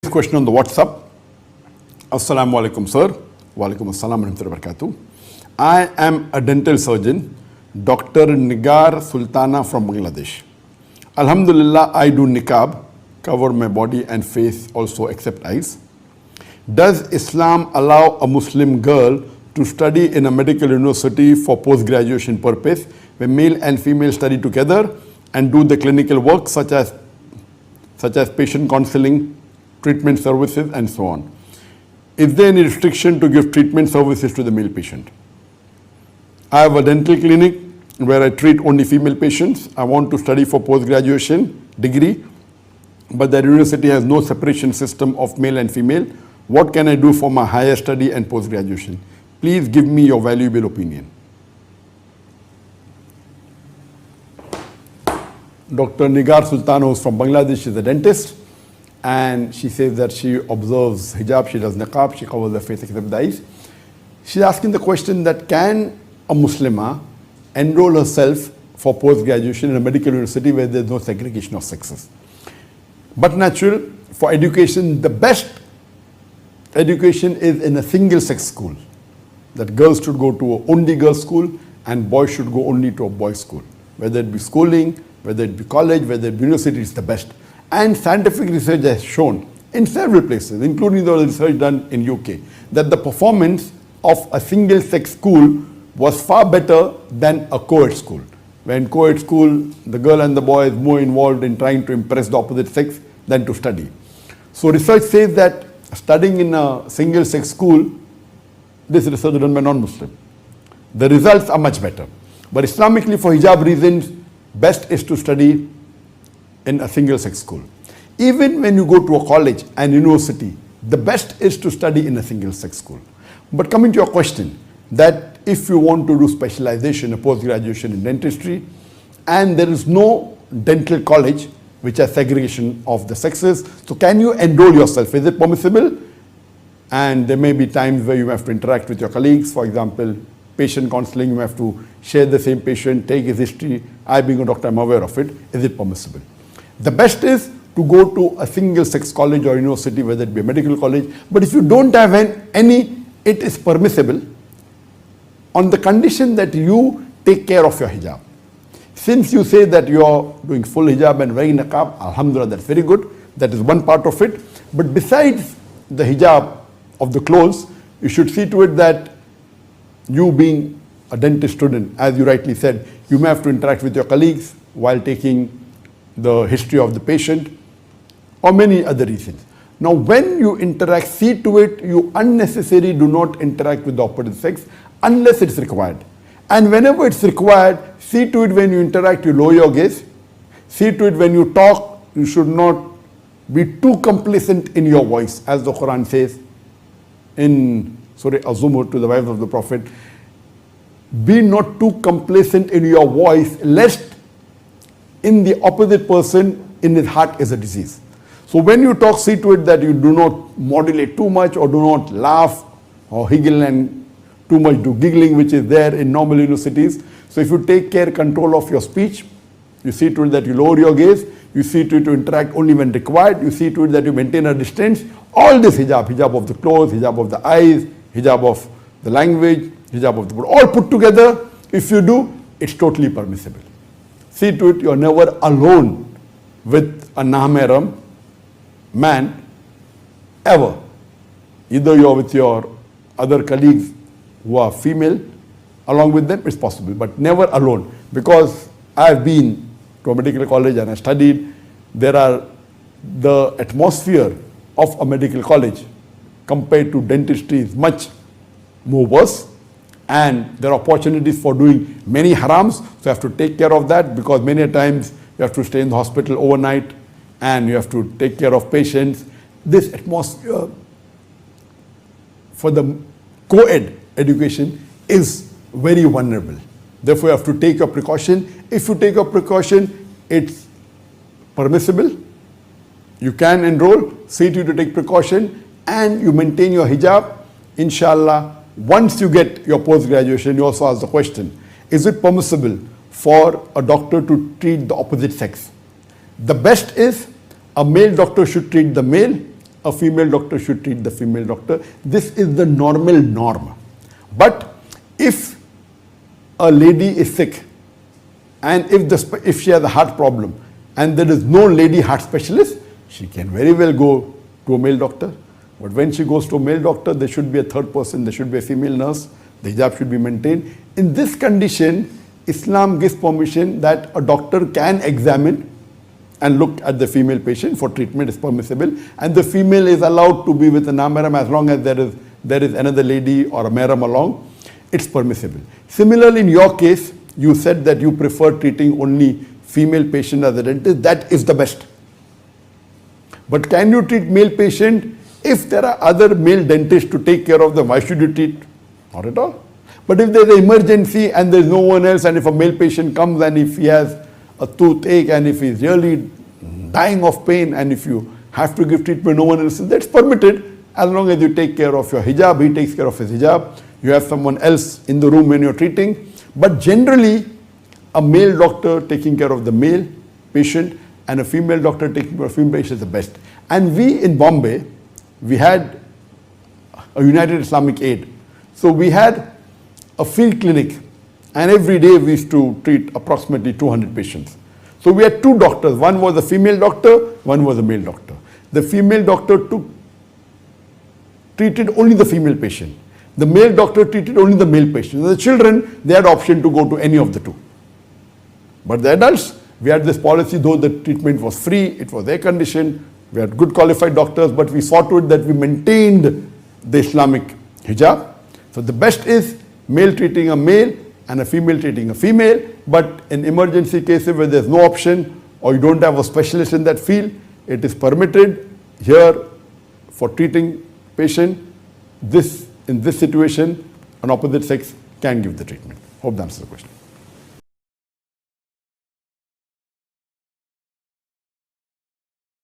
Question on the WhatsApp. Assalamu alaikum, sir. Wa alaikum assalam wa rahmatullahi wa barakatuh. I am a dental surgeon, Dr. Nigar Sultana from Bangladesh. Alhamdulillah, I do niqab, cover my body and face also except eyes. Does Islam allow a Muslim girl to study in a medical university for post-graduation purpose, where male and female study together and do the clinical work such as patient counseling, treatment services and so on? Is there any restriction to give treatment services to the male patient? I have a dental clinic where I treat only female patients. I want to study for post-graduation degree, but the university has no separation system of male and female. What can I do for my higher study and post-graduation? Please give me your valuable opinion. Dr. Nigar Sultana, who is from Bangladesh, is a dentist, and she says that she observes hijab, she does niqab, she covers her face except the eyes. She's asking the question that can a Muslimah enroll herself for post-graduation in a medical university where there's no segregation of sexes? But natural, for education, the best education is in a single-sex school. That girls should go to only girls' school and boys should go only to a boys' school. Whether it be schooling, whether it be college, whether it be university, it's the best. And scientific research has shown in several places, including the research done in UK, that the performance of a single-sex school was far better than a co-ed school. When co-ed school, the girl and the boy is more involved in trying to impress the opposite sex than to study. So research says that studying in a single-sex school, this research done by non-Muslim, the results are much better. But Islamically, for hijab reasons, best is to study in a single-sex school. Even when you go to a college and university, the best is to study in a single-sex school. But coming to your question, that if you want to do specialization, a post-graduation in dentistry, and there is no dental college which has segregation of the sexes, so can you enroll yourself? Is it permissible? And there may be times where you have to interact with your colleagues. For example, patient counseling, you have to share the same patient, take his history. I being a doctor, I'm aware of it. Is it permissible? The best is to go to a single-sex college or university, whether it be a medical college. But if you don't have any, it is permissible on the condition that you take care of your hijab. Since you say that you are doing full hijab and wearing niqab, alhamdulillah, that's very good. That is one part of it. But besides the hijab of the clothes, you should see to it that you being a dentist student, as you rightly said, you may have to interact with your colleagues while taking the history of the patient or many other reasons. Now, when you interact, see to it you unnecessarily do not interact with the opposite sex unless it's required. And whenever it's required, see to it when you interact, you lower your gaze. See to it when you talk, you should not be too complacent in your voice, as the Quran says in Surah Az-Zumar to the wives of the Prophet. Be not too complacent in your voice, lest in the opposite person, in his heart is a disease. So when you talk, see to it that you do not modulate too much or do not laugh or giggle and too much do giggling, which is there in normal universities. So if you take care, control of your speech, you see to it that you lower your gaze, you see to it to interact only when required, you see to it that you maintain a distance. All this hijab of the clothes, hijab of the eyes, hijab of the language, hijab of the body, all put together, if you do, it's totally permissible. See to it you are never alone with a nahmaram man, ever. Either you are with your other colleagues who are female, along with them, it's possible, but never alone. Because I have been to a medical college and I studied, the atmosphere of a medical college compared to dentistry is much more worse, and there are opportunities for doing many harams, so you have to take care of that, because many times you have to stay in the hospital overnight and you have to take care of patients. This atmosphere for the co-ed education is very vulnerable. Therefore, you have to take your precaution. If you take your precaution, it's permissible. You can enroll, see to take precaution, and you maintain your hijab. Inshallah, once you get your post-graduation, you also ask the question, is it permissible for a doctor to treat the opposite sex? The best is a male doctor should treat the male, a female doctor should treat the female doctor. This is the normal norm. But if a lady is sick and if she has a heart problem and there is no lady heart specialist, she can very well go to a male doctor. But when she goes to a male doctor, there should be a third person, there should be a female nurse, the hijab should be maintained. In this condition, Islam gives permission that a doctor can examine and look at the female patient for treatment is permissible, and the female is allowed to be with a non-mahram as long as there is another lady or a mahram along, it's permissible. Similarly, in your case, you said that you prefer treating only female patient as a dentist. That is the best. But can you treat male patient? If there are other male dentists to take care of them, why should you treat? Not at all. But if there's an emergency and there's no one else, and if a male patient comes and if he has a toothache and if he's really dying of pain and if you have to give treatment, no one else, that's permitted as long as you take care of your hijab, he takes care of his hijab, you have someone else in the room when you're treating. But generally, a male doctor taking care of the male patient and a female doctor taking care of female patient is the best. And we in Bombay, we had a United Islamic Aid. So we had a field clinic and every day we used to treat approximately 200 patients. So we had two doctors, one was a female doctor, one was a male doctor. The female doctor treated only the female patient. The male doctor treated only the male patient. The children, they had option to go to any of the two. But the adults, we had this policy, though the treatment was free, it was air conditioned, we had good qualified doctors, but we saw to it that we maintained the Islamic hijab. So the best is male treating a male and a female treating a female, but in emergency cases where there's no option or you don't have a specialist in that field, it is permitted here for treating patient. In this situation, an opposite sex can give the treatment. Hope that answers the question.